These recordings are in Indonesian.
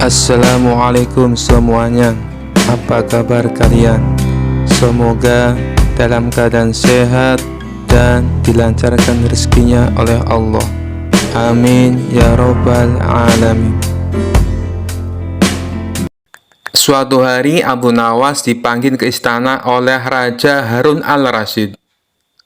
Assalamualaikum semuanya. Apa kabar kalian? Semoga dalam keadaan sehat dan dilancarkan rezekinya oleh Allah. Amin ya robbal alamin. Suatu hari Abu Nawas dipanggil ke istana oleh Raja Harun al-Rasyid.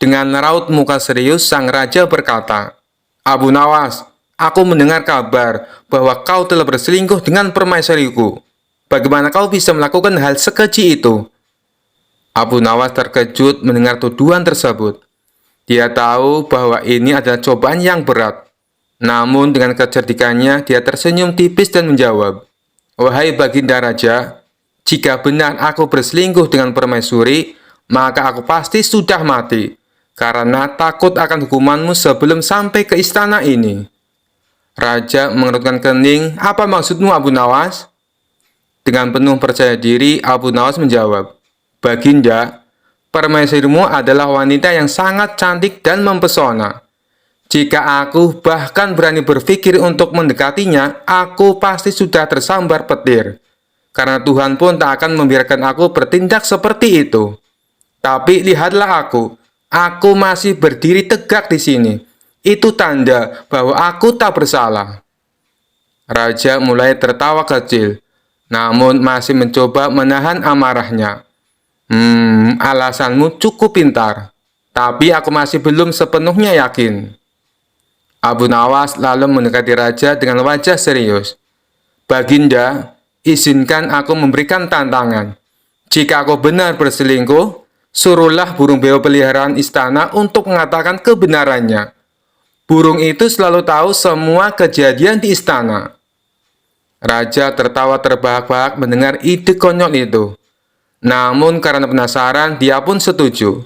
Dengan raut muka serius, sang raja berkata, "Abu Nawas, aku mendengar kabar bahwa kau telah berselingkuh dengan permaisuriku. Bagaimana kau bisa melakukan hal sekeji itu?" Abu Nawas terkejut mendengar tuduhan tersebut. Dia tahu bahwa ini adalah cobaan yang berat. Namun dengan kecerdikannya, dia tersenyum tipis dan menjawab, "Wahai Baginda Raja, jika benar aku berselingkuh dengan permaisuri, maka aku pasti sudah mati, karena takut akan hukumanmu sebelum sampai ke istana ini." Raja mengerutkan kening. "Apa maksudmu, Abu Nawas?" Dengan penuh percaya diri, Abu Nawas menjawab, "Baginda, permaisurimu adalah wanita yang sangat cantik dan mempesona. Jika aku bahkan berani berpikir untuk mendekatinya, aku pasti sudah tersambar petir. Karena Tuhan pun tak akan membiarkan aku bertindak seperti itu. Tapi lihatlah aku masih berdiri tegak di sini. Itu tanda bahwa aku tak bersalah." Raja mulai tertawa kecil, namun masih mencoba menahan amarahnya. Alasanmu cukup pintar, tapi aku masih belum sepenuhnya yakin." Abu Nawas lalu mendekati raja dengan wajah serius. "Baginda, izinkan aku memberikan tantangan. Jika aku benar berselingkuh, suruhlah burung beo peliharaan istana untuk mengatakan kebenarannya. Burung itu selalu tahu semua kejadian di istana." Raja tertawa terbahak-bahak mendengar ide konyol itu. Namun karena penasaran, dia pun setuju.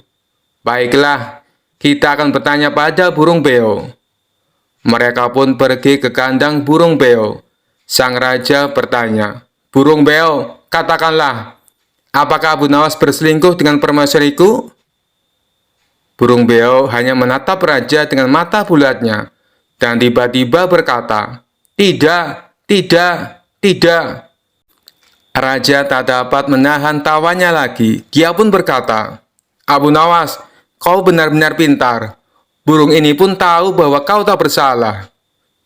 "Baiklah, kita akan bertanya pada burung beo." Mereka pun pergi ke kandang burung beo. Sang raja bertanya, "Burung beo, katakanlah, apakah Abu Nawas berselingkuh dengan permaisuriku?" Burung beo hanya menatap raja dengan mata bulatnya, dan tiba-tiba berkata, "Tidak, tidak, tidak." Raja tak dapat menahan tawanya lagi. Dia pun berkata, "Abu Nawas, kau benar-benar pintar. Burung ini pun tahu bahwa kau tak bersalah."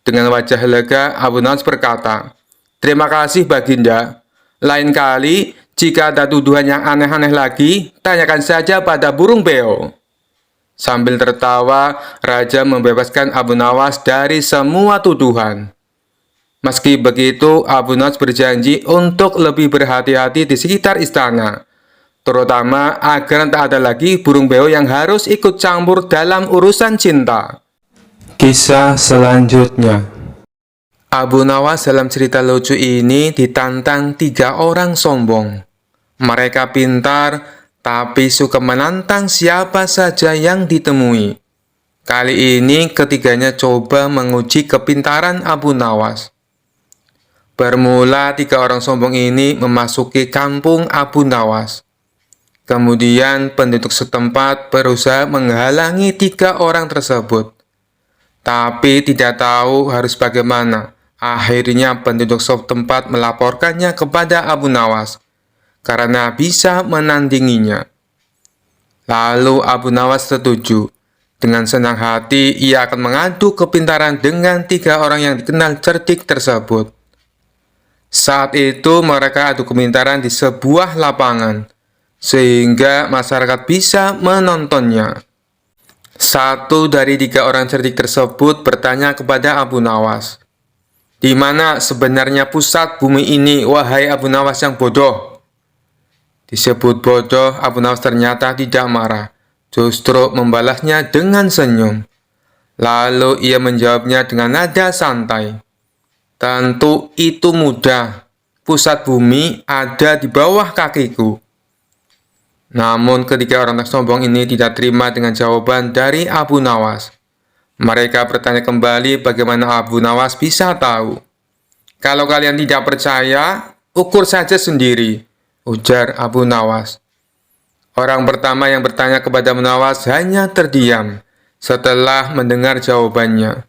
Dengan wajah lega, Abu Nawas berkata, "Terima kasih, Baginda. Lain kali, jika ada tuduhan yang aneh-aneh lagi, tanyakan saja pada burung beo." Sambil tertawa, Raja membebaskan Abu Nawas dari semua tuduhan. Meski begitu, Abu Nawas berjanji untuk lebih berhati-hati di sekitar istana, terutama agar tak ada lagi burung beo yang harus ikut campur dalam urusan cinta. Kisah selanjutnya. Abu Nawas dalam cerita lucu ini ditantang 3 orang sombong. Mereka pintar, tapi suka menantang siapa saja yang ditemui. Kali ini ketiganya coba menguji kepintaran Abu Nawas. Bermula 3 orang sombong ini memasuki kampung Abu Nawas. Kemudian penduduk setempat berusaha menghalangi 3 orang tersebut. Tapi tidak tahu harus bagaimana. Akhirnya penduduk setempat melaporkannya kepada Abu Nawas karena bisa menandinginya. Lalu Abu Nawas setuju. Dengan senang hati ia akan mengadu kepintaran dengan 3 orang yang dikenal cerdik tersebut. Saat itu mereka adu kepintaran di sebuah lapangan, sehingga masyarakat bisa menontonnya. Satu dari 3 orang cerdik tersebut bertanya kepada Abu Nawas, "Di mana sebenarnya pusat bumi ini, wahai Abu Nawas yang bodoh?" Disebut bodoh, Abu Nawas ternyata tidak marah, justru membalasnya dengan senyum. Lalu ia menjawabnya dengan nada santai, "Tentu itu mudah. Pusat bumi ada di bawah kakiku." Namun ketiga orang sombong ini tidak terima dengan jawaban dari Abu Nawas. Mereka bertanya kembali bagaimana Abu Nawas bisa tahu. "Kalau kalian tidak percaya, ukur saja sendiri," ujar Abu Nawas. Orang pertama yang bertanya kepada Abu Nawas hanya terdiam setelah mendengar jawabannya.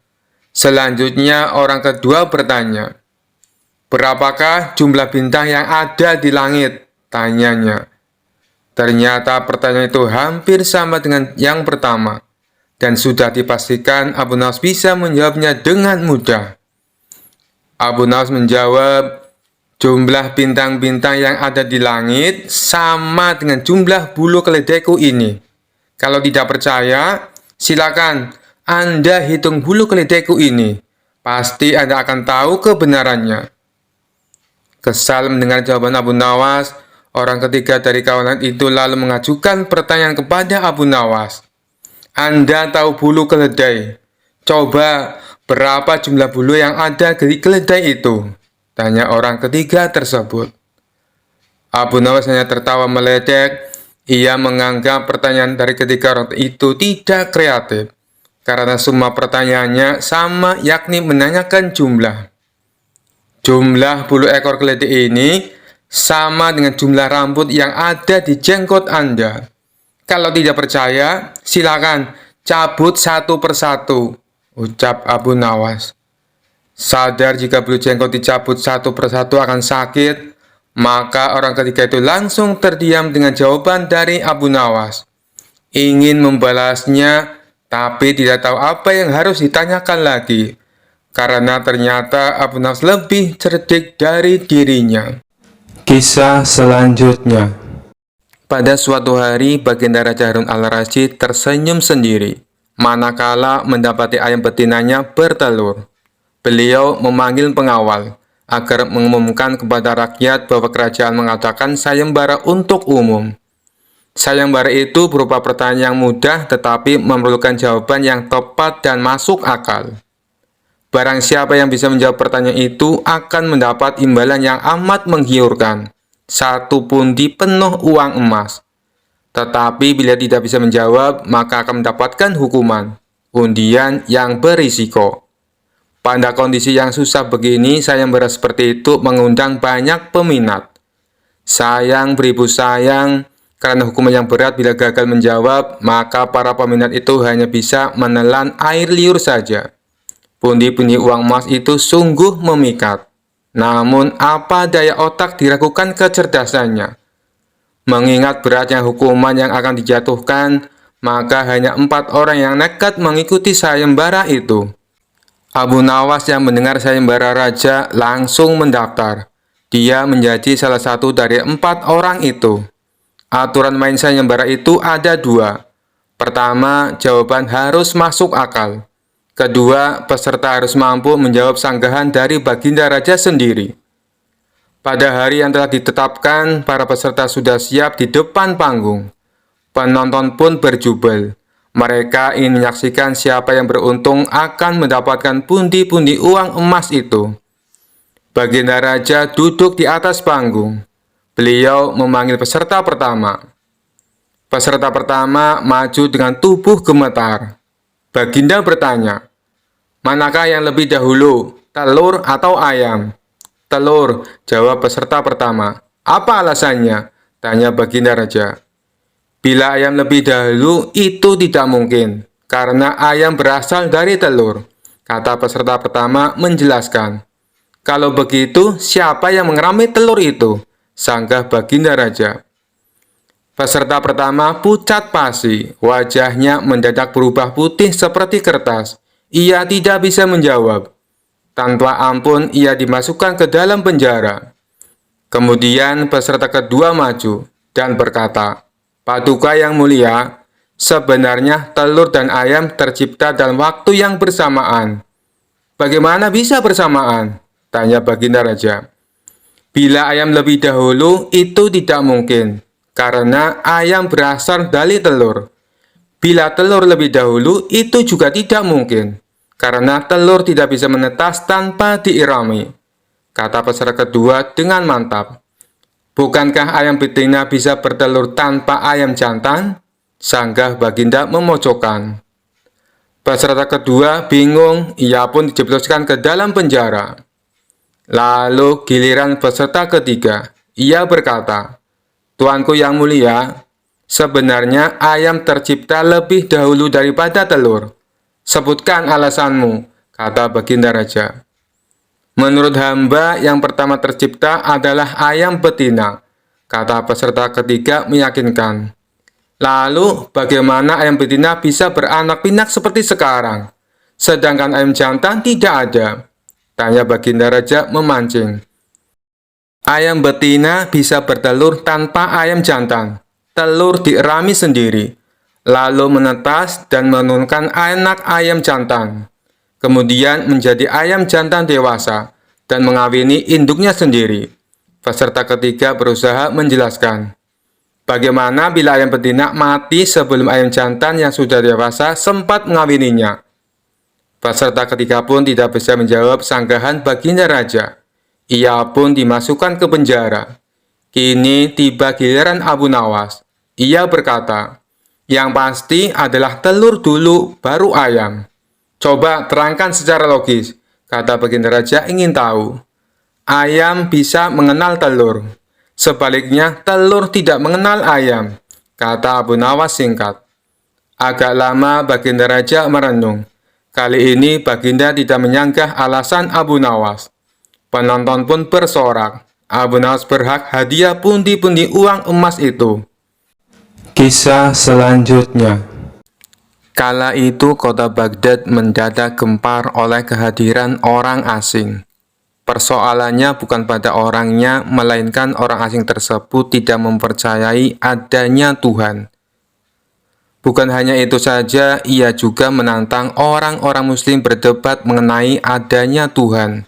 Selanjutnya orang kedua bertanya, Berapakah jumlah bintang yang ada di langit? Tanyanya. Ternyata pertanyaan itu hampir sama dengan yang pertama. Dan sudah dipastikan Abu Nawas bisa menjawabnya dengan mudah. Abu Nawas menjawab, jumlah bintang-bintang yang ada di langit sama dengan jumlah bulu keledaiku ini. Kalau tidak percaya, silakan Anda hitung bulu keledaiku ini. Pasti Anda akan tahu kebenarannya. Kesal mendengar jawaban Abu Nawas, orang ketiga dari kawanan itu lalu mengajukan pertanyaan kepada Abu Nawas. Anda tahu bulu keledai? Coba berapa jumlah bulu yang ada di keledai itu? Tanya orang ketiga tersebut. Abu Nawas hanya tertawa meledek. Ia menganggap pertanyaan dari ketiga orang itu tidak kreatif. Karena semua pertanyaannya sama, yakni menanyakan jumlah. Jumlah bulu ekor keledai ini sama dengan jumlah rambut yang ada di jenggot Anda. Kalau tidak percaya, silakan cabut satu persatu, ucap Abu Nawas. Sadar jika bulu jenggot dicabut satu persatu akan sakit, maka orang ketiga itu langsung terdiam dengan jawaban dari Abu Nawas. Ingin membalasnya, tapi tidak tahu apa yang harus ditanyakan lagi, karena ternyata Abu Nawas lebih cerdik dari dirinya. Kisah selanjutnya. Pada suatu hari, Baginda Raja Harun al-Rasyid tersenyum sendiri, manakala mendapati ayam betinanya bertelur. Beliau memanggil pengawal, agar mengumumkan kepada rakyat bahwa kerajaan mengadakan sayembara untuk umum. Sayembara itu berupa pertanyaan yang mudah tetapi memerlukan jawaban yang tepat dan masuk akal. Barang siapa yang bisa menjawab pertanyaan itu akan mendapat imbalan yang amat menggiurkan. 1 pundi penuh uang emas. Tetapi bila tidak bisa menjawab, maka akan mendapatkan hukuman, undian yang berisiko. Pada kondisi yang susah begini, sayembara seperti itu mengundang banyak peminat. Sayang beribu sayang, karena hukuman yang berat bila gagal menjawab, maka para peminat itu hanya bisa menelan air liur saja. Pundi-pundi uang emas itu sungguh memikat. Namun, apa daya otak diragukan kecerdasannya? Mengingat beratnya hukuman yang akan dijatuhkan, maka hanya 4 orang yang nekat mengikuti sayembara itu. Abu Nawas yang mendengar sayembara raja langsung mendaftar. Dia menjadi salah satu dari 4 orang itu. Aturan main sayembara itu ada 2. Pertama, jawaban harus masuk akal. Kedua, peserta harus mampu menjawab sanggahan dari Baginda Raja sendiri. Pada hari yang telah ditetapkan, para peserta sudah siap di depan panggung. Penonton pun berjubel. Mereka ingin menyaksikan siapa yang beruntung akan mendapatkan pundi-pundi uang emas itu. Baginda Raja duduk di atas panggung. Beliau memanggil peserta pertama. Peserta pertama maju dengan tubuh gemetar. Baginda bertanya, manakah yang lebih dahulu, telur atau ayam? Telur, jawab peserta pertama. Apa alasannya? Tanya Baginda Raja. Bila ayam lebih dahulu, itu tidak mungkin, karena ayam berasal dari telur. Kata peserta pertama menjelaskan. Kalau begitu, siapa yang mengerami telur itu? Sanggah Baginda Raja. Peserta pertama pucat pasi, wajahnya mendadak berubah putih seperti kertas. Ia tidak bisa menjawab. Tanpa ampun, ia dimasukkan ke dalam penjara. Kemudian peserta kedua maju dan berkata, Paduka yang mulia, sebenarnya telur dan ayam tercipta dalam waktu yang bersamaan. Bagaimana bisa bersamaan? Tanya Baginda Raja. Bila ayam lebih dahulu, itu tidak mungkin, karena ayam berasal dari telur. Bila telur lebih dahulu, itu juga tidak mungkin, karena telur tidak bisa menetas tanpa diirami. Kata peserta kedua dengan mantap. Bukankah ayam betina bisa bertelur tanpa ayam jantan? Sanggah Baginda memojokkan. Peserta kedua bingung, ia pun dijebloskan ke dalam penjara. Lalu giliran peserta ketiga, ia berkata, Tuanku yang mulia, sebenarnya ayam tercipta lebih dahulu daripada telur. Sebutkan alasanmu, kata Baginda Raja. Menurut hamba, yang pertama tercipta adalah ayam betina, kata peserta ketiga meyakinkan. Lalu, bagaimana ayam betina bisa beranak pinak seperti sekarang, sedangkan ayam jantan tidak ada? Tanya Baginda Raja memancing. Ayam betina bisa bertelur tanpa ayam jantan. Telur dierami sendiri, lalu menetas dan menurunkan anak ayam jantan. Kemudian menjadi ayam jantan dewasa dan mengawini induknya sendiri. Peserta ketiga berusaha menjelaskan. Bagaimana bila ayam betina mati sebelum ayam jantan yang sudah dewasa sempat mengawininya? Peserta ketiga pun tidak bisa menjawab sanggahan Baginda Raja. Ia pun dimasukkan ke penjara. Kini tiba giliran Abu Nawas. Ia berkata, yang pasti adalah telur dulu baru ayam. Coba terangkan secara logis, kata Baginda Raja ingin tahu. Ayam bisa mengenal telur. Sebaliknya, telur tidak mengenal ayam, kata Abu Nawas singkat. Agak lama Baginda Raja merenung. Kali ini Baginda tidak menyanggah alasan Abu Nawas. Penonton pun bersorak. Abu Nawas berhak hadiah pundi-pundi uang emas itu. Kisah selanjutnya. Kala itu kota Baghdad mendadak gempar oleh kehadiran orang asing. Persoalannya bukan pada orangnya, melainkan orang asing tersebut tidak mempercayai adanya Tuhan. Bukan hanya itu saja, ia juga menantang orang-orang muslim berdebat mengenai adanya Tuhan.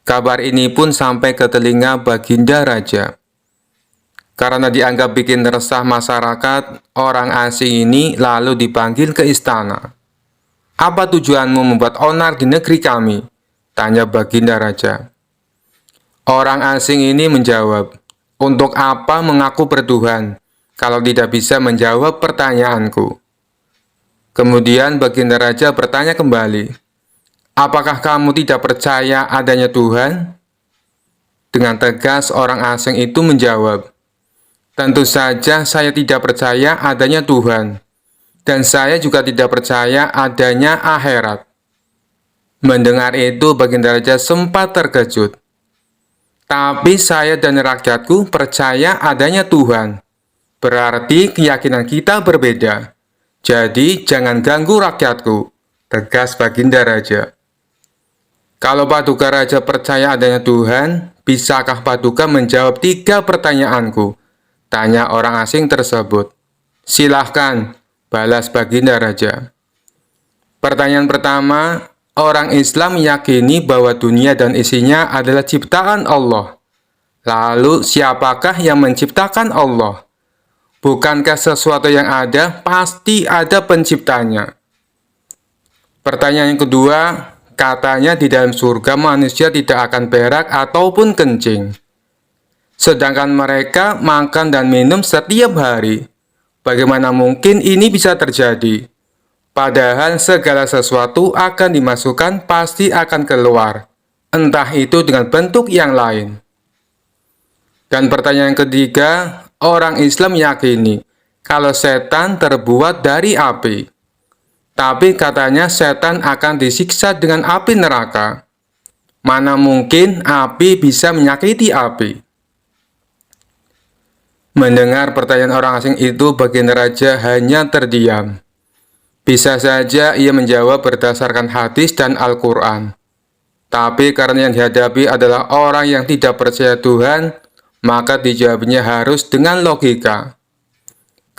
Kabar ini pun sampai ke telinga Baginda Raja. Karena dianggap bikin resah masyarakat, orang asing ini lalu dipanggil ke istana. Apa tujuanmu membuat onar di negeri kami? Tanya Baginda Raja. Orang asing ini menjawab, untuk apa mengaku bertuhan kalau tidak bisa menjawab pertanyaanku? Kemudian Baginda Raja bertanya kembali, apakah kamu tidak percaya adanya Tuhan? Dengan tegas orang asing itu menjawab, tentu saja saya tidak percaya adanya Tuhan, dan saya juga tidak percaya adanya akhirat. Mendengar itu Baginda Raja sempat terkejut. Tapi saya dan rakyatku percaya adanya Tuhan. Berarti keyakinan kita berbeda. Jadi jangan ganggu rakyatku, tegas Baginda Raja. Kalau Paduka Raja percaya adanya Tuhan, bisakah Paduka menjawab 3 pertanyaanku? Tanya orang asing tersebut. Silahkan, balas Baginda Raja. Pertanyaan pertama, orang Islam meyakini bahwa dunia dan isinya adalah ciptaan Allah. Lalu, siapakah yang menciptakan Allah? Bukankah sesuatu yang ada pasti ada penciptanya? Pertanyaan yang kedua, katanya di dalam surga manusia tidak akan berak ataupun kencing. Sedangkan mereka makan dan minum setiap hari. Bagaimana mungkin ini bisa terjadi? Padahal segala sesuatu akan dimasukkan pasti akan keluar. Entah itu dengan bentuk yang lain. Dan pertanyaan ketiga, orang Islam yakini kalau setan terbuat dari api. Tapi katanya setan akan disiksa dengan api neraka. Mana mungkin api bisa menyakiti api? Mendengar pertanyaan orang asing itu, Baginda Raja hanya terdiam. Bisa saja ia menjawab berdasarkan hadis dan Al-Quran. Tapi karena yang dihadapi adalah orang yang tidak percaya Tuhan, maka dijawabnya harus dengan logika.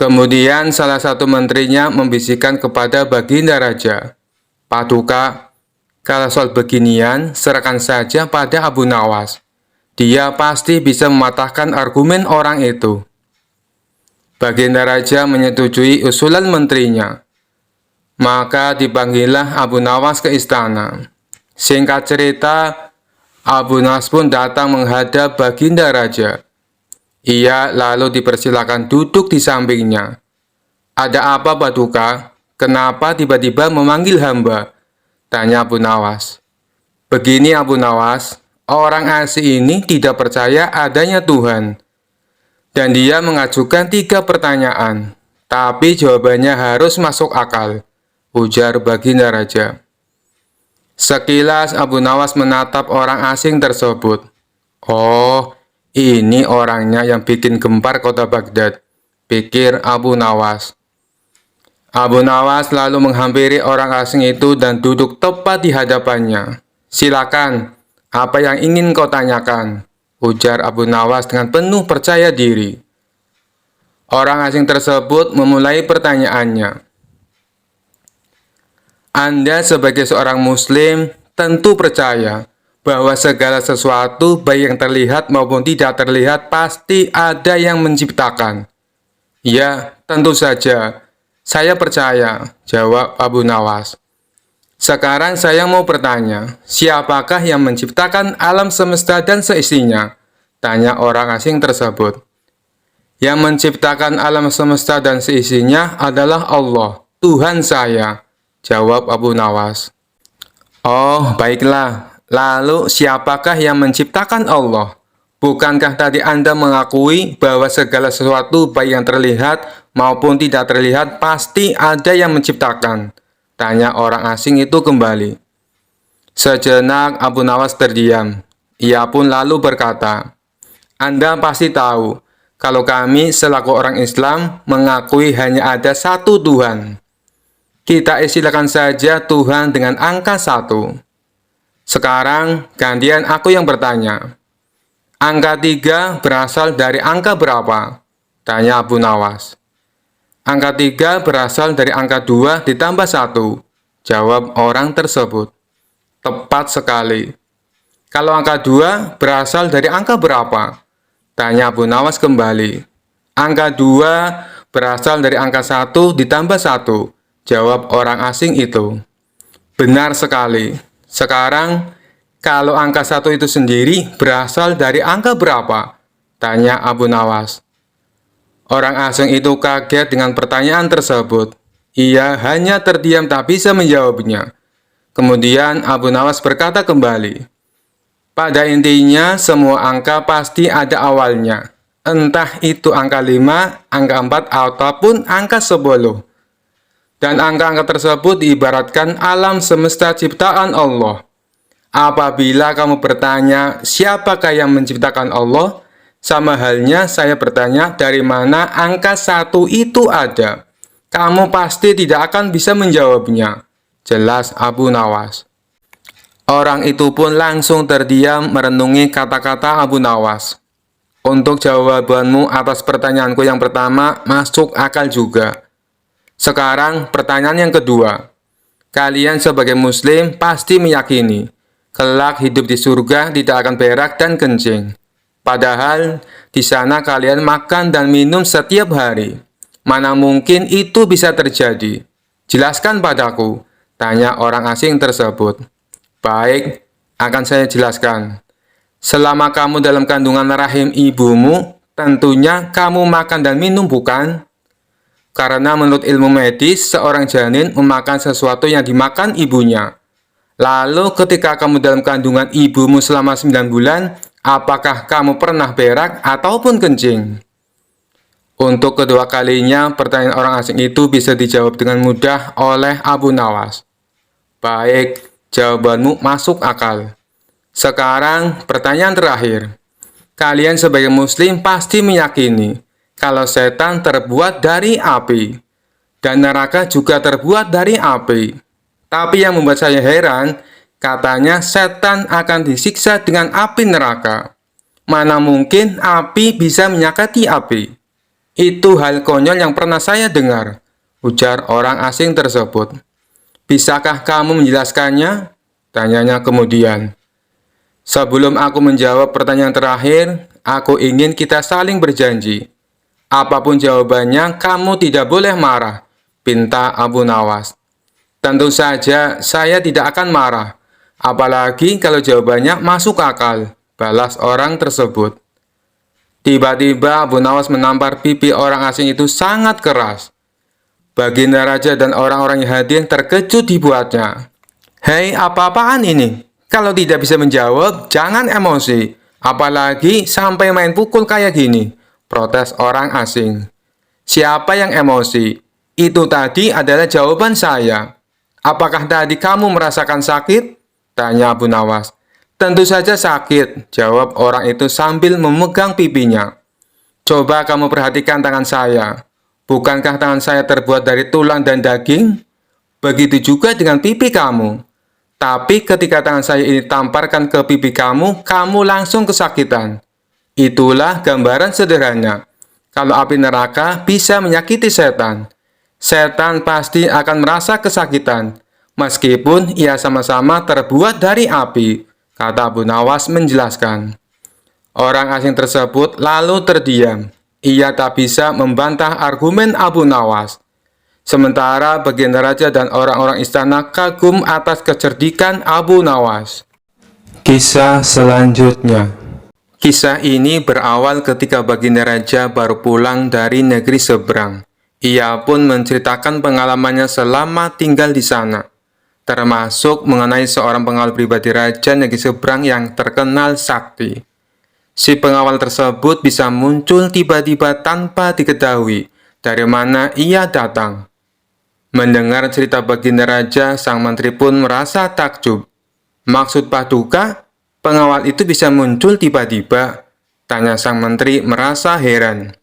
Kemudian salah satu menterinya membisikkan kepada Baginda Raja, Paduka, kalau soal beginian, serahkan saja pada Abu Nawas. Dia pasti bisa mematahkan argumen orang itu. Baginda Raja menyetujui usulan menterinya. Maka dipanggillah Abu Nawas ke istana. Singkat cerita, Abu Nawas pun datang menghadap Baginda Raja. Ia lalu dipersilakan duduk di sampingnya. Ada apa, Paduka? Kenapa tiba-tiba memanggil hamba? Tanya Abu Nawas. Begini Abu Nawas, orang asing ini tidak percaya adanya Tuhan. Dan dia mengajukan 3 pertanyaan. Tapi jawabannya harus masuk akal, ujar Baginda Raja. Sekilas Abu Nawas menatap orang asing tersebut. Oh, ini orangnya yang bikin gempar kota Baghdad, pikir Abu Nawas. Abu Nawas lalu menghampiri orang asing itu dan duduk tepat di hadapannya. Silakan, apa yang ingin kau tanyakan? Ujar Abu Nawas dengan penuh percaya diri. Orang asing tersebut memulai pertanyaannya. Anda sebagai seorang muslim tentu percaya bahwa segala sesuatu baik yang terlihat maupun tidak terlihat pasti ada yang menciptakan. Ya, tentu saja. Saya percaya, jawab Abu Nawas. Sekarang saya mau bertanya, siapakah yang menciptakan alam semesta dan seisinya? Tanya orang asing tersebut. Yang menciptakan alam semesta dan seisinya adalah Allah, Tuhan saya, jawab Abu Nawas. Oh, baiklah. Lalu siapakah yang menciptakan Allah? Bukankah tadi Anda mengakui bahwa segala sesuatu baik yang terlihat maupun tidak terlihat pasti ada yang menciptakan? Tanya orang asing itu kembali. Sejenak Abu Nawas terdiam. Ia pun lalu berkata, Anda pasti tahu kalau kami selaku orang Islam mengakui hanya ada satu Tuhan. Kita istilahkan saja Tuhan dengan angka 1. Sekarang gantian aku yang bertanya. Angka 3 berasal dari angka berapa? Tanya Abu Nawas. Angka 3 berasal dari angka 2 ditambah 1. Jawab orang tersebut. Tepat sekali. Kalau angka 2 berasal dari angka berapa? Tanya Abu Nawas kembali. Angka 2 berasal dari angka 1 ditambah 1. Jawab orang asing itu. Benar sekali. Sekarang, kalau angka 1 itu sendiri berasal dari angka berapa? Tanya Abu Nawas. Orang asing itu kaget dengan pertanyaan tersebut. Ia hanya terdiam tak bisa menjawabnya. Kemudian Abu Nawas berkata kembali. Pada intinya, semua angka pasti ada awalnya. Entah itu angka 5, angka 4, ataupun angka 10. Dan angka-angka tersebut diibaratkan alam semesta ciptaan Allah. Apabila kamu bertanya, siapakah yang menciptakan Allah? Sama halnya saya bertanya, dari mana angka 1 itu ada? Kamu pasti tidak akan bisa menjawabnya. Jelas Abu Nawas. Orang itu pun langsung terdiam merenungi kata-kata Abu Nawas. Untuk jawabanmu atas pertanyaanku yang pertama, masuk akal juga. Sekarang pertanyaan yang kedua. Kalian sebagai muslim pasti meyakini, kelak hidup di surga tidak akan berak dan kencing. Padahal di sana kalian makan dan minum setiap hari. Mana mungkin itu bisa terjadi? Jelaskan padaku, tanya orang asing tersebut. Baik, akan saya jelaskan. Selama kamu dalam kandungan rahim ibumu, tentunya kamu makan dan minum, bukan? Karena menurut ilmu medis, seorang janin memakan sesuatu yang dimakan ibunya. Lalu ketika kamu dalam kandungan ibumu selama 9 bulan, apakah kamu pernah berak ataupun kencing? Untuk kedua kalinya, pertanyaan orang asing itu bisa dijawab dengan mudah oleh Abu Nawas. Baik, jawabanmu masuk akal. Sekarang pertanyaan terakhir. Kalian sebagai muslim pasti meyakini kalau setan terbuat dari api dan neraka juga terbuat dari api. Tapi yang membuat saya heran, katanya setan akan disiksa dengan api neraka. Mana mungkin api bisa menyakiti api? Itu hal konyol yang pernah saya dengar, ujar orang asing tersebut. Bisakah kamu menjelaskannya? Tanyanya kemudian. Sebelum aku menjawab pertanyaan terakhir, aku ingin kita saling berjanji. Apapun jawabannya, kamu tidak boleh marah, pinta Abu Nawas. Tentu saja, saya tidak akan marah. Apalagi kalau jawabannya masuk akal, balas orang tersebut. Tiba-tiba Abu Nawas menampar pipi orang asing itu sangat keras. Baginda Raja dan orang-orang yang hadir terkejut dibuatnya. Hei, apa-apaan ini? Kalau tidak bisa menjawab, jangan emosi. Apalagi sampai main pukul kayak gini, protes orang asing. Siapa yang emosi? Itu tadi adalah jawaban saya. Apakah tadi kamu merasakan sakit? Tanya Abu Nawas. Tentu saja sakit, jawab orang itu sambil memegang pipinya. Coba kamu perhatikan tangan saya. Bukankah tangan saya terbuat dari tulang dan daging? Begitu juga dengan pipi kamu. Tapi ketika tangan saya ini tamparkan ke pipi kamu, kamu langsung kesakitan. Itulah gambaran sederhana. Kalau api neraka bisa menyakiti setan, setan pasti akan merasa kesakitan, meskipun ia sama-sama terbuat dari api, kata Abu Nawas menjelaskan. Orang asing tersebut lalu terdiam. Ia tak bisa membantah argumen Abu Nawas. Sementara baginda raja dan orang-orang istana kagum atas kecerdikan Abu Nawas. Kisah selanjutnya. Kisah ini berawal ketika baginda raja baru pulang dari negeri seberang. Ia pun menceritakan pengalamannya selama tinggal di sana, termasuk mengenai seorang pengawal pribadi raja negeri seberang yang terkenal sakti. Si pengawal tersebut bisa muncul tiba-tiba tanpa diketahui dari mana ia datang. Mendengar cerita baginda raja, sang menteri pun merasa takjub. Maksud Paduka, pengawal itu bisa muncul tiba-tiba? Tanya sang menteri merasa heran.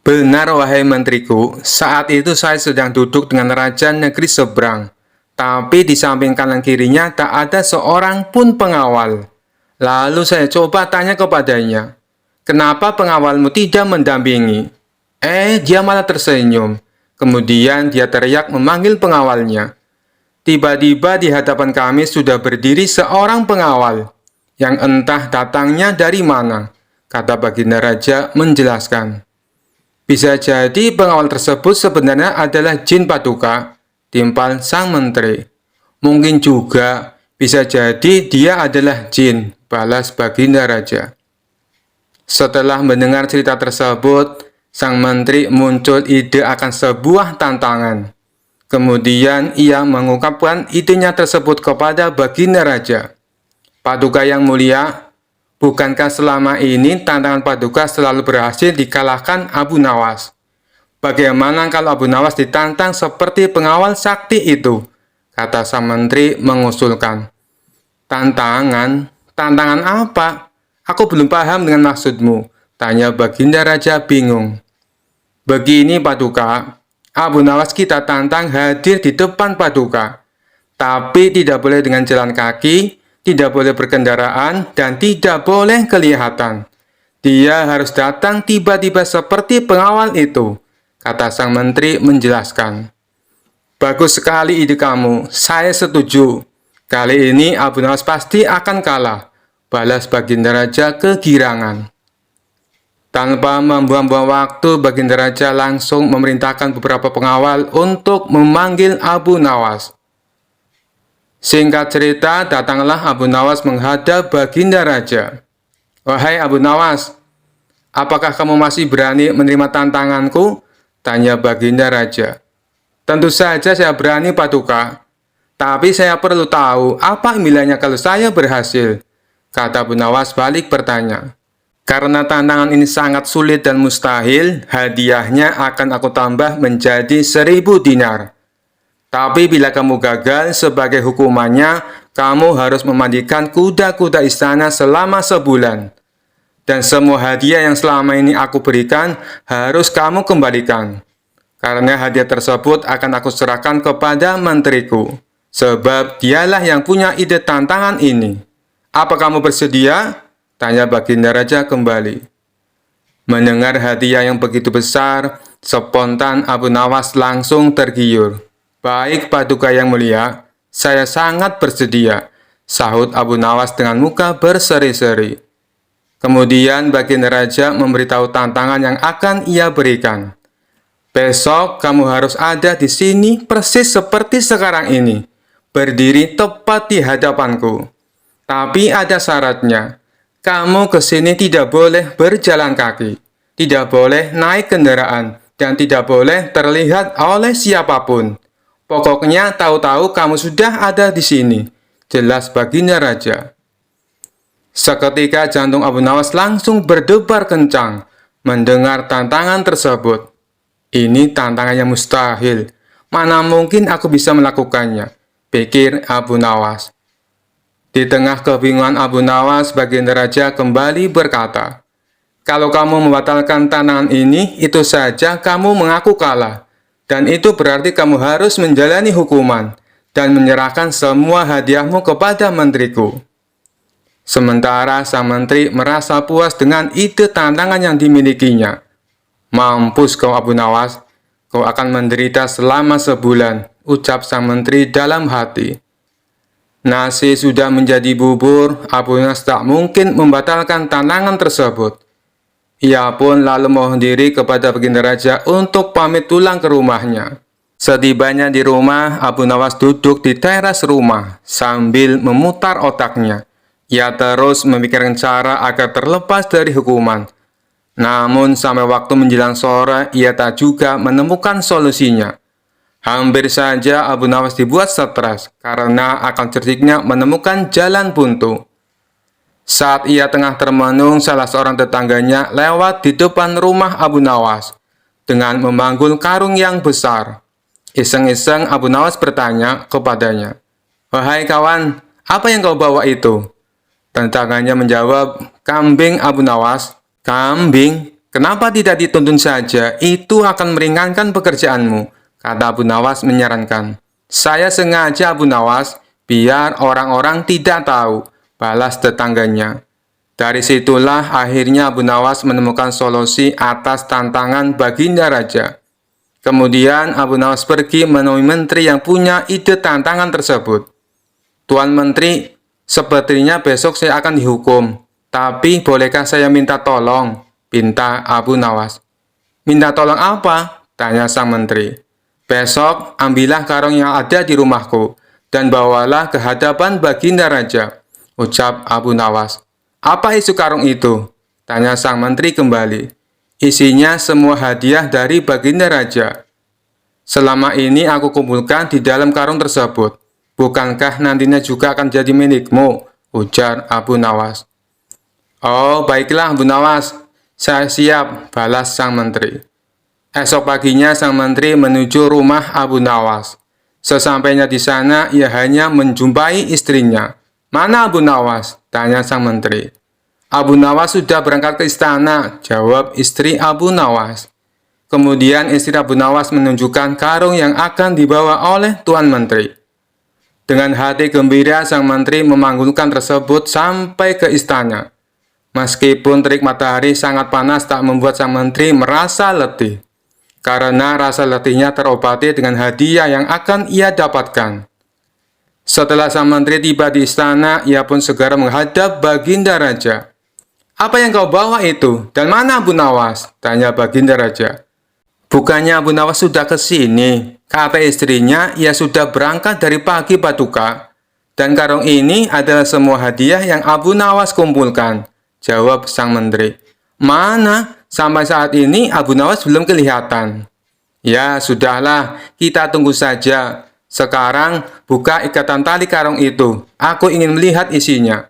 Benar wahai menteriku, saat itu saya sedang duduk dengan raja negeri seberang. Tapi di samping kanan kirinya tak ada seorang pun pengawal. Lalu saya coba tanya kepadanya, kenapa pengawalmu tidak mendampingi? Dia malah tersenyum. Kemudian dia teriak memanggil pengawalnya. Tiba-tiba di hadapan kami sudah berdiri seorang pengawal, yang entah datangnya dari mana, kata baginda raja menjelaskan. Bisa jadi pengawal tersebut sebenarnya adalah jin Paduka, timpal sang menteri. Mungkin juga bisa jadi dia adalah jin, balas baginda raja. Setelah mendengar cerita tersebut, sang menteri muncul ide akan sebuah tantangan. Kemudian ia mengungkapkan idenya tersebut kepada baginda raja. Paduka yang mulia, bukankah selama ini tantangan Paduka selalu berhasil dikalahkan Abu Nawas? Bagaimana kalau Abu Nawas ditantang seperti pengawal sakti itu? Kata sang menteri mengusulkan. Tantangan? Tantangan apa? Aku belum paham dengan maksudmu, tanya baginda raja bingung. Begini Paduka, Abu Nawas kita tantang hadir di depan Paduka. Tapi tidak boleh dengan jalan kaki, tidak boleh berkendaraan, dan tidak boleh kelihatan. Dia harus datang tiba-tiba seperti pengawal itu, kata sang menteri menjelaskan. Bagus sekali ide kamu, saya setuju. Kali ini Abu Nawas pasti akan kalah, balas baginda raja kegirangan. Tanpa membuang-buang waktu, baginda raja langsung memerintahkan beberapa pengawal untuk memanggil Abu Nawas. Singkat cerita, datanglah Abu Nawas menghadap baginda raja. Wahai Abu Nawas, apakah kamu masih berani menerima tantanganku? Tanya baginda raja. Tentu saja saya berani Paduka. Tapi saya perlu tahu apa nilainya kalau saya berhasil, kata Abu Nawas balik bertanya. Karena tantangan ini sangat sulit dan mustahil, hadiahnya akan aku tambah menjadi 1000 dinar. Tapi bila kamu gagal, sebagai hukumannya, kamu harus memandikan kuda-kuda istana selama sebulan. Dan semua hadiah yang selama ini aku berikan harus kamu kembalikan. Karena hadiah tersebut akan aku serahkan kepada menteriku. Sebab dialah yang punya ide tantangan ini. Apa kamu bersedia? Tanya baginda raja kembali. Mendengar hadiah yang begitu besar, spontan Abu Nawas langsung tergiur. Baik Paduka yang mulia, saya sangat bersedia, sahut Abu Nawas dengan muka berseri-seri. Kemudian baginda raja memberitahu tantangan yang akan ia berikan. Besok kamu harus ada di sini persis seperti sekarang ini, berdiri tepat di hadapanku. Tapi ada syaratnya. Kamu ke sini tidak boleh berjalan kaki, tidak boleh naik kendaraan, dan tidak boleh terlihat oleh siapapun. Pokoknya tahu-tahu kamu sudah ada di sini, jelas baginda raja. Seketika jantung Abu Nawas langsung berdebar kencang mendengar tantangan tersebut. Ini tantangan yang mustahil. Mana mungkin aku bisa melakukannya, pikir Abu Nawas. Di tengah kebingungan Abu Nawas, Baginda Raja kembali berkata, "Kalau kamu membatalkan tantangan ini, itu saja kamu mengaku kalah. Dan itu berarti kamu harus menjalani hukuman dan menyerahkan semua hadiahmu kepada menteriku." Sementara sang menteri merasa puas dengan ide tantangan yang dimilikinya. "Mampus kau Abu Nawas, kau akan menderita selama sebulan," ucap sang menteri dalam hati. Nasi sudah menjadi bubur, Abu Nawas tak mungkin membatalkan tantangan tersebut. Ia pun lalu mohon diri kepada Baginda Raja untuk pamit pulang ke rumahnya. Setibanya di rumah, Abu Nawas duduk di teras rumah sambil memutar otaknya. Ia terus memikirkan cara agar terlepas dari hukuman. Namun sampai waktu menjelang sore, ia tak juga menemukan solusinya. Hampir saja Abu Nawas dibuat stres karena akan cerdiknya menemukan jalan buntu. Saat ia tengah termenung, salah seorang tetangganya lewat di depan rumah Abu Nawas dengan memanggul karung yang besar. Iseng-iseng Abu Nawas bertanya kepadanya, "Wahai kawan, apa yang kau bawa itu?" Tetangganya menjawab, "Kambing Abu Nawas." "Kambing? Kenapa tidak dituntun saja? Itu akan meringankan pekerjaanmu," kata Abu Nawas menyarankan. "Saya sengaja Abu Nawas, biar orang-orang tidak tahu," balas tetangganya. Dari situlah akhirnya Abu Nawas menemukan solusi atas tantangan Baginda Raja. Kemudian Abu Nawas pergi menemui menteri yang punya ide tantangan tersebut. "Tuan Menteri, sepertinya besok saya akan dihukum. Tapi bolehkah saya minta tolong?" pinta Abu Nawas. "Minta tolong apa?" tanya sang menteri. "Besok ambillah karung yang ada di rumahku dan bawalah ke hadapan Baginda Raja," ucap Abu Nawas. "Apa isi karung itu?" tanya sang menteri kembali. "Isinya semua hadiah dari Baginda Raja. Selama ini aku kumpulkan di dalam karung tersebut. Bukankah nantinya juga akan jadi milikmu?" ujar Abu Nawas. "Oh, baiklah Abu Nawas, saya siap," balas sang menteri. Esok paginya sang menteri menuju rumah Abu Nawas. Sesampainya di sana, ia hanya menjumpai istrinya. "Mana Abu Nawas?" tanya sang menteri. "Abu Nawas sudah berangkat ke istana," jawab istri Abu Nawas. Kemudian istri Abu Nawas menunjukkan karung yang akan dibawa oleh Tuan Menteri. Dengan hati gembira, sang menteri memanggulkan tersebut sampai ke istana. Meskipun terik matahari sangat panas tak membuat sang menteri merasa letih, karena rasa letihnya terobati dengan hadiah yang akan ia dapatkan. Setelah sang menteri tiba di istana, ia pun segera menghadap Baginda Raja. "Apa yang kau bawa itu? Dan mana Abu Nawas?" tanya Baginda Raja. "Bukannya Abu Nawas sudah ke sini?" kata istrinya. "Ia sudah berangkat dari pagi Paduka. Dan karung ini adalah semua hadiah yang Abu Nawas kumpulkan," jawab sang menteri. "Mana? Sampai saat ini Abu Nawas belum kelihatan." "Ya, sudahlah, kita tunggu saja. Sekarang buka ikatan tali karung itu. Aku ingin melihat isinya."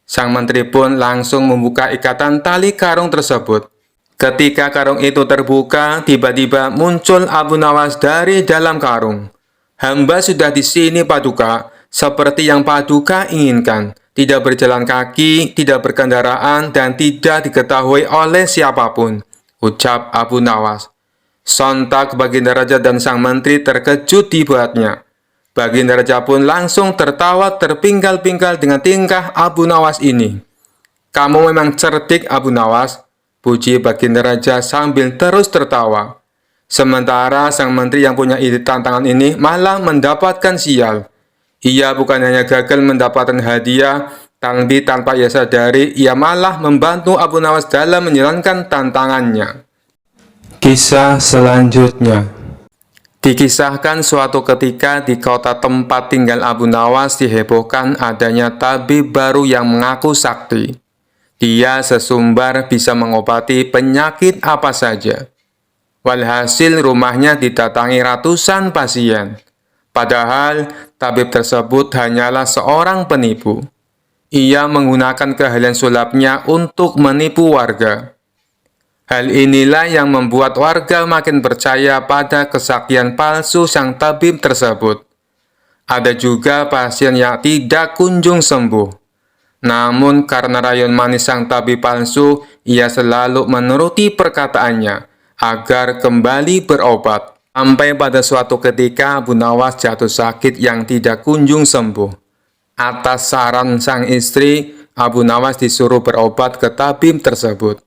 Sang menteri pun langsung membuka ikatan tali karung tersebut. Ketika karung itu terbuka, tiba-tiba muncul Abu Nawas dari dalam karung. "Hamba sudah di sini Paduka, seperti yang Paduka inginkan. Tidak berjalan kaki, tidak berkendaraan, dan tidak diketahui oleh siapapun," ucap Abu Nawas. Sontak Baginda Raja dan sang menteri terkejut dibuatnya. Baginda Raja pun langsung tertawa terpinggal-pinggal dengan tingkah Abu Nawas ini. "Kamu memang cerdik Abu Nawas," puji Baginda Raja sambil terus tertawa. Sementara sang menteri yang punya ide tantangan ini malah mendapatkan sial. Ia bukan hanya gagal mendapatkan hadiah, tapi tanpa ia sadari, ia malah membantu Abu Nawas dalam menjalankan tantangannya. Kisah selanjutnya. Dikisahkan suatu ketika di kota tempat tinggal Abu Nawas dihebohkan adanya tabib baru yang mengaku sakti. Dia sesumbar bisa mengobati penyakit apa saja. Walhasil rumahnya didatangi ratusan pasien. Padahal tabib tersebut hanyalah seorang penipu. Ia menggunakan keahlian sulapnya untuk menipu warga. Hal inilah yang membuat warga makin percaya pada kesaktian palsu sang tabib tersebut. Ada juga pasien yang tidak kunjung sembuh. Namun karena rayuan manis sang tabib palsu, ia selalu menuruti perkataannya agar kembali berobat. Sampai pada suatu ketika Abu Nawas jatuh sakit yang tidak kunjung sembuh. Atas saran sang istri, Abu Nawas disuruh berobat ke tabib tersebut.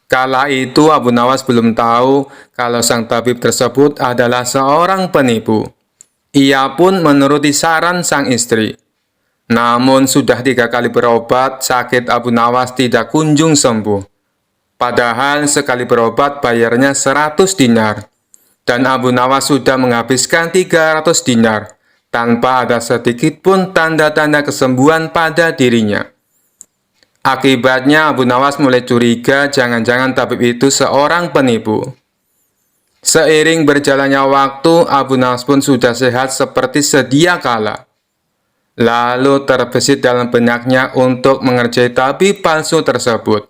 Kala itu Abu Nawas belum tahu kalau sang tabib tersebut adalah seorang penipu. Ia pun menuruti saran sang istri. Namun sudah 3 kali berobat, sakit Abu Nawas tidak kunjung sembuh. Padahal sekali berobat bayarnya 100 dinar. Dan Abu Nawas sudah menghabiskan 300 dinar, tanpa ada sedikit pun tanda-tanda kesembuhan pada dirinya. Akibatnya Abu Nawas mulai curiga jangan-jangan tabib itu seorang penipu. Seiring berjalannya waktu, Abu Nawas pun sudah sehat seperti sedia kala. Lalu terbesit dalam benaknya untuk mengerjai tabib palsu tersebut.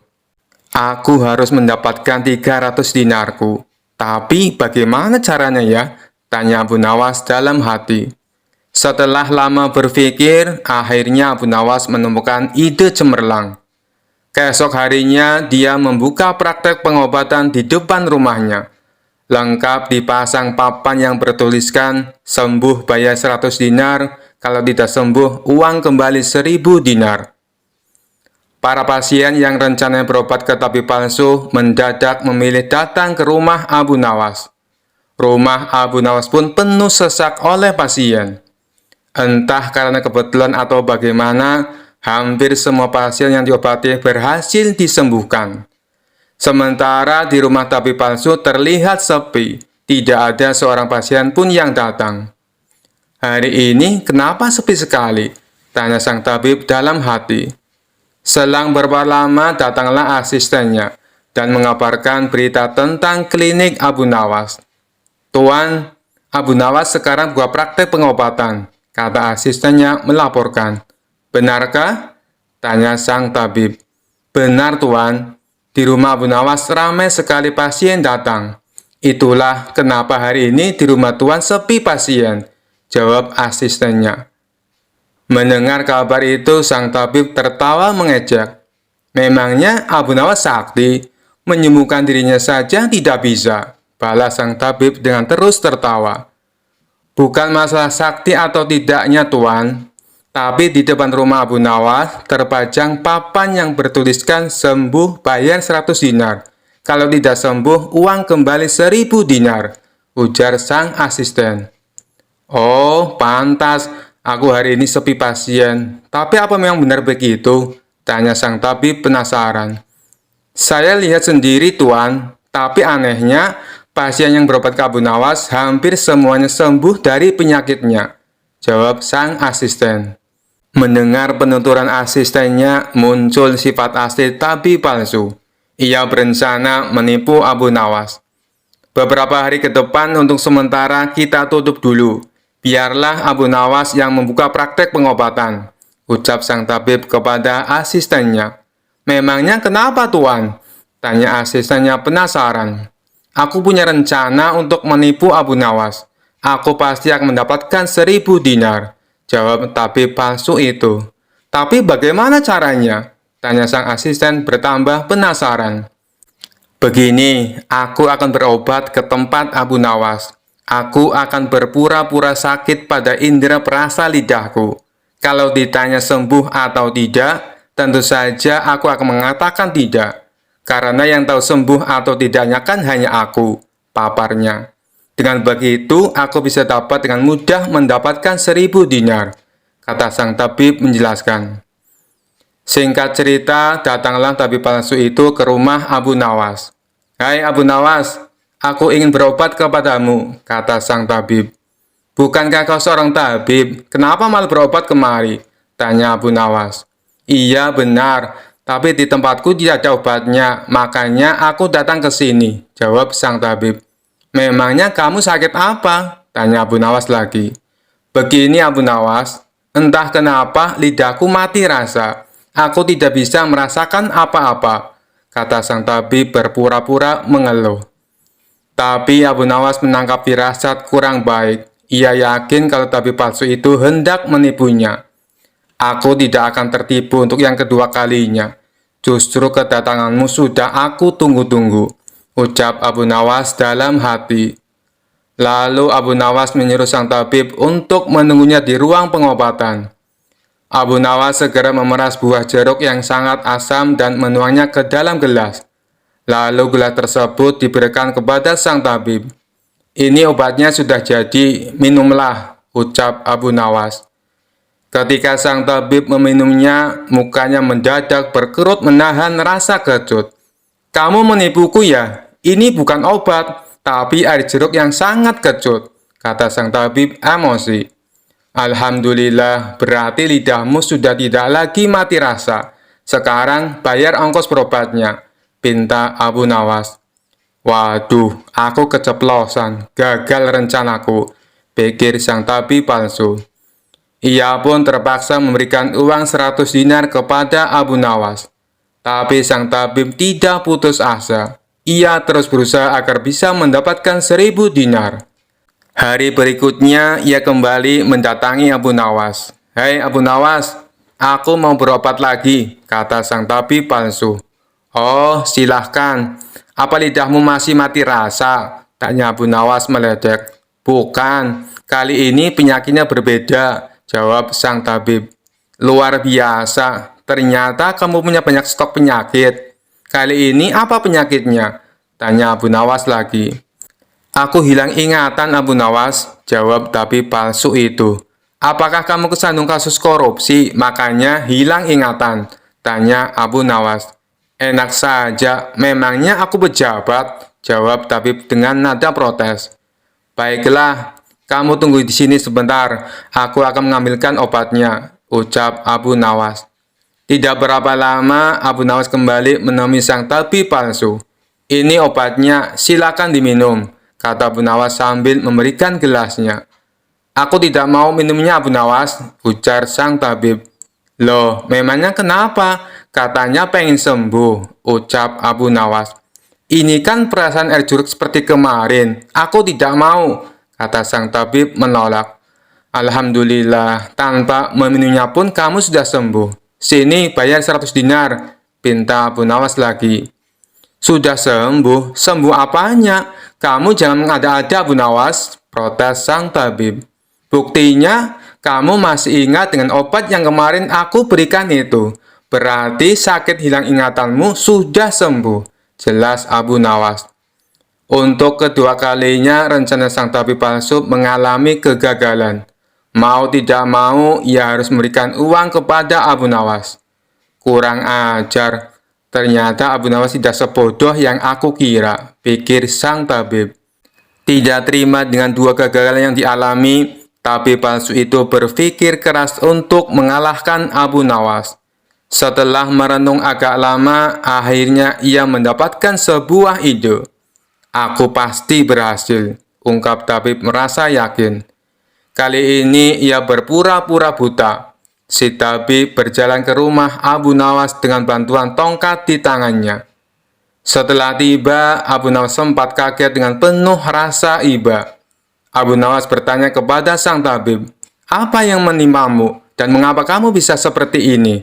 Aku harus mendapatkan 300 dinarku. Tapi bagaimana caranya ya? Tanya Abu Nawas dalam hati. Setelah lama berpikir, akhirnya Abu Nawas menemukan ide cemerlang. Keesok harinya, dia membuka praktek pengobatan di depan rumahnya. Lengkap dipasang papan yang bertuliskan, sembuh bayar 100 dinar, kalau tidak sembuh, uang kembali 1000 dinar. Para pasien yang rencananya berobat ke tabib palsu mendadak memilih datang ke rumah Abu Nawas. Rumah Abu Nawas pun penuh sesak oleh pasien. Entah karena kebetulan atau bagaimana, hampir semua pasien yang diobati berhasil disembuhkan. Sementara di rumah tabib palsu terlihat sepi, tidak ada seorang pasien pun yang datang. Hari ini kenapa sepi sekali? Tanya sang tabib dalam hati. Selang beberapa lama datanglah asistennya dan mengabarkan berita tentang klinik Abu Nawas. Tuan, Abu Nawas sekarang buka praktek pengobatan, kata asistennya melaporkan. Benarkah? Tanya sang tabib. Benar tuan, di rumah Abu Nawas ramai sekali pasien datang. Itulah kenapa hari ini di rumah tuan sepi pasien, jawab asistennya. Mendengar kabar itu, sang tabib tertawa mengejek. Memangnya Abu Nawas sakti, menyembuhkan dirinya saja tidak bisa, balas sang tabib dengan terus tertawa. Bukan masalah sakti atau tidaknya tuan, tapi di depan rumah Abu Nawas terpajang papan yang bertuliskan sembuh bayar 100 dinar. Kalau tidak sembuh, uang kembali 1000 dinar, ujar sang asisten. Oh, pantas. Aku hari ini sepi pasien, tapi apa memang benar begitu? Tanya sang tabib penasaran. Saya lihat sendiri tuan, tapi anehnya pasien yang berobat ke Abu Nawas hampir semuanya sembuh dari penyakitnya, jawab sang asisten. Mendengar penuturan asistennya, muncul sifat asli tabib palsu. Ia berencana menipu Abu Nawas. Beberapa hari ke depan untuk sementara kita tutup dulu. Biarlah Abu Nawas yang membuka praktek pengobatan, ucap sang tabib kepada asistennya. Memangnya kenapa tuan? Tanya asistennya penasaran. Aku punya rencana untuk menipu Abu Nawas. Aku pasti akan mendapatkan 1000 dinar, jawab tabib palsu itu. Tapi bagaimana caranya? Tanya sang asisten bertambah penasaran. Begini, aku akan berobat ke tempat Abu Nawas. Aku akan berpura-pura sakit pada indera perasa lidahku. Kalau ditanya sembuh atau tidak, tentu saja aku akan mengatakan tidak. Karena yang tahu sembuh atau tidaknya kan hanya aku, paparnya. Dengan begitu, aku bisa dapat dengan mudah mendapatkan 1000 dinar, kata sang tabib menjelaskan. Singkat cerita, datanglah tabib palsu itu ke rumah Abu Nawas. Hai Abu Nawas, aku ingin berobat kepadamu, kata sang tabib. Bukankah kau seorang tabib? Kenapa malah berobat kemari? Tanya Abu Nawas. Iya benar, tapi di tempatku tidak ada obatnya, makanya aku datang ke sini, jawab sang tabib. Memangnya kamu sakit apa? Tanya Abu Nawas lagi. Begini Abu Nawas, entah kenapa lidahku mati rasa. Aku tidak bisa merasakan apa-apa, kata sang tabib berpura-pura mengeluh. Tapi Abu Nawas menangkap firasat kurang baik. Ia yakin kalau tabib palsu itu hendak menipunya. Aku tidak akan tertipu untuk yang kedua kalinya. Justru kedatanganmu sudah aku tunggu-tunggu, ucap Abu Nawas dalam hati. Lalu Abu Nawas menyuruh sang tabib untuk menunggunya di ruang pengobatan. Abu Nawas segera memeras buah jeruk yang sangat asam dan menuangnya ke dalam gelas. Lalu gelas tersebut diberikan kepada sang tabib. Ini obatnya sudah jadi, minumlah, ucap Abu Nawas. Ketika sang tabib meminumnya, mukanya mendadak berkerut menahan rasa kecut. Kamu menipuku ya? Ini bukan obat, tapi air jeruk yang sangat kecut, kata sang tabib emosi. Alhamdulillah, berarti lidahmu sudah tidak lagi mati rasa. Sekarang bayar ongkos berobatnya, pinta Abu Nawas. Waduh, aku keceplosan, gagal rencanaku, pikir sang tabib palsu. Ia pun terpaksa memberikan uang 100 dinar kepada Abu Nawas. Tapi sang tabib tidak putus asa. Ia terus berusaha agar bisa mendapatkan 1000 dinar. Hari berikutnya, ia kembali mendatangi Abu Nawas. Hei Abu Nawas, aku mau berobat lagi, kata sang tabib palsu. Oh, silahkan. Apa lidahmu masih mati rasa? Tanya Abu Nawas meledek. Bukan, kali ini penyakitnya berbeda, jawab sang tabib. Luar biasa, ternyata kamu punya banyak stok penyakit. Kali ini apa penyakitnya? Tanya Abu Nawas lagi. Aku hilang ingatan Abu Nawas, jawab tabib palsu itu. Apakah kamu kesandung kasus korupsi, makanya hilang ingatan? Tanya Abu Nawas. Enak saja, memangnya aku pejabat? Jawab tabib dengan nada protes. Baiklah, kamu tunggu di sini sebentar, aku akan mengambilkan obatnya, ucap Abu Nawas. Tidak berapa lama, Abu Nawas kembali menemui sang tabib palsu. Ini obatnya, silakan diminum, kata Abu Nawas sambil memberikan gelasnya. Aku tidak mau minumnya Abu Nawas, ujar sang tabib. Loh, memangnya kenapa? Katanya pengen sembuh, ucap Abu Nawas. Ini kan perasaan air jeruk seperti kemarin, aku tidak mau, kata sang tabib menolak. Alhamdulillah, tanpa meminumnya pun kamu sudah sembuh. Sini, bayar 100 dinar, pinta Abu Nawas lagi. Sudah sembuh? Sembuh apanya? Kamu jangan mengada-ada Abu Nawas, protes sang tabib. Buktinya, kamu masih ingat dengan obat yang kemarin aku berikan itu. Berarti sakit hilang ingatanmu sudah sembuh, jelas Abu Nawas. Untuk kedua kalinya, rencana sang tabib palsu mengalami kegagalan. Mau tidak mau, ia harus memberikan uang kepada Abu Nawas. Kurang ajar, ternyata Abu Nawas tidak sebodoh yang aku kira, pikir sang tabib. Tidak terima dengan dua kegagalan yang dialami, tabib palsu itu berpikir keras untuk mengalahkan Abu Nawas. Setelah merenung agak lama, akhirnya ia mendapatkan sebuah ide. Aku pasti berhasil, ungkap tabib merasa yakin. Kali ini ia berpura-pura buta. Si tabib berjalan ke rumah Abu Nawas dengan bantuan tongkat di tangannya. Setelah tiba, Abu Nawas sempat kaget dengan penuh rasa iba. Abu Nawas bertanya kepada sang tabib, apa yang menimpamu dan mengapa kamu bisa seperti ini?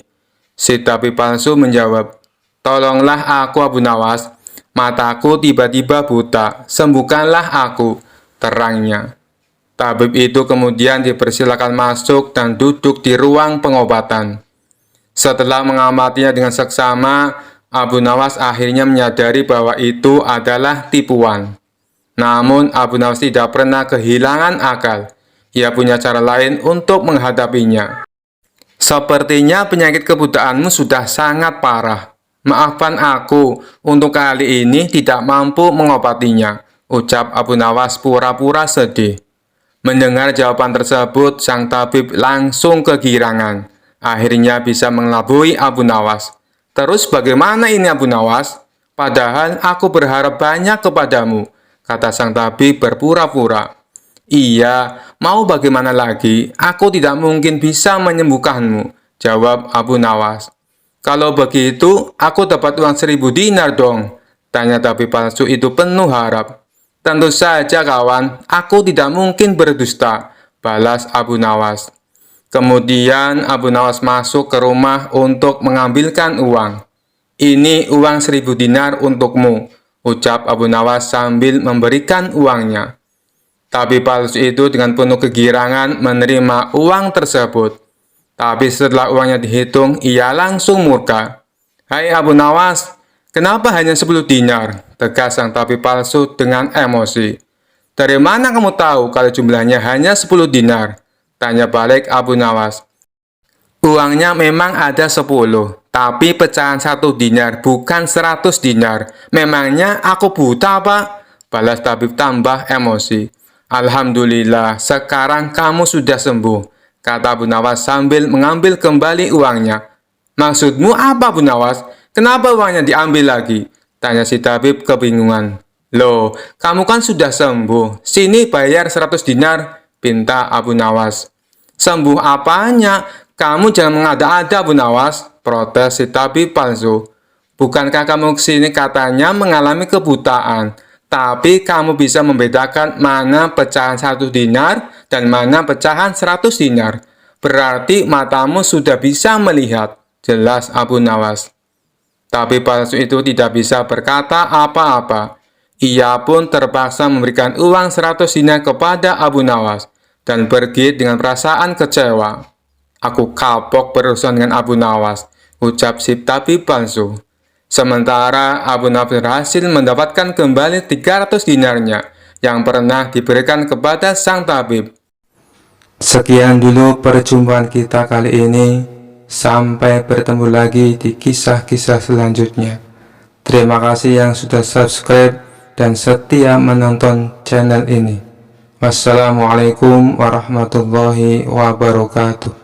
Si tabib palsu menjawab, tolonglah aku Abu Nawas, mataku tiba-tiba buta, sembuhkanlah aku, terangnya. Tabib itu kemudian dipersilakan masuk dan duduk di ruang pengobatan. Setelah mengamatinya dengan seksama, Abu Nawas akhirnya menyadari bahwa itu adalah tipuan. Namun Abu Nawas tidak pernah kehilangan akal. Ia punya cara lain untuk menghadapinya. Sepertinya penyakit kebutaanmu sudah sangat parah. Maafkan aku, untuk kali ini tidak mampu mengobatinya, ucap Abu Nawas pura-pura sedih. Mendengar jawaban tersebut, sang tabib langsung kegirangan. Akhirnya bisa mengelabui Abu Nawas. Terus bagaimana ini Abu Nawas? Padahal aku berharap banyak kepadamu, kata sang tabib berpura-pura. Iya, mau bagaimana lagi? Aku tidak mungkin bisa menyembuhkanmu, jawab Abu Nawas. Kalau begitu, aku dapat uang 1000 dinar dong, tanya tabib palsu itu penuh harap. Tentu saja kawan, aku tidak mungkin berdusta, balas Abu Nawas. Kemudian Abu Nawas masuk ke rumah untuk mengambilkan uang. Ini uang 1000 dinar untukmu, ucap Abu Nawas sambil memberikan uangnya. Tabib palsu itu dengan penuh kegirangan menerima uang tersebut. Tapi setelah uangnya dihitung, ia langsung murka. Hai Abu Nawas, kenapa hanya 10 dinar? Tegas sang tabib palsu dengan emosi. Dari mana kamu tahu kalau jumlahnya hanya 10 dinar? Tanya balik Abu Nawas. Uangnya memang ada 10, tapi pecahan 1 dinar bukan 100 dinar. Memangnya aku buta, Pak? Balas tabib tambah emosi. Alhamdulillah, sekarang kamu sudah sembuh, kata Abu Nawas sambil mengambil kembali uangnya. Maksudmu apa, Abu Nawas? Kenapa uangnya diambil lagi? Tanya si tabib kebingungan. Loh, kamu kan sudah sembuh. Sini bayar 100 dinar, pinta Abu Nawas. Sembuh apanya? Kamu jangan mengada-ada, Abu Nawas, protes si tabib palsu. Bukankah kamu kesini katanya mengalami kebutaan, tapi kamu bisa membedakan mana pecahan 1 dinar dan mana pecahan 100 dinar. Berarti matamu sudah bisa melihat, jelas Abu Nawas. Tabib palsu itu tidak bisa berkata apa-apa. Ia pun terpaksa memberikan uang 100 dinar kepada Abu Nawas dan pergi dengan perasaan kecewa. Aku kapok berurusan dengan Abu Nawas, ucap si tabib palsu. Sementara Abu Nawas berhasil mendapatkan kembali 300 dinarnya yang pernah diberikan kepada sang tabib. Sekian dulu perjumpaan kita kali ini. Sampai bertemu lagi di kisah-kisah selanjutnya. Terima kasih yang sudah subscribe dan setia menonton channel ini. Wassalamualaikum warahmatullahi wabarakatuh.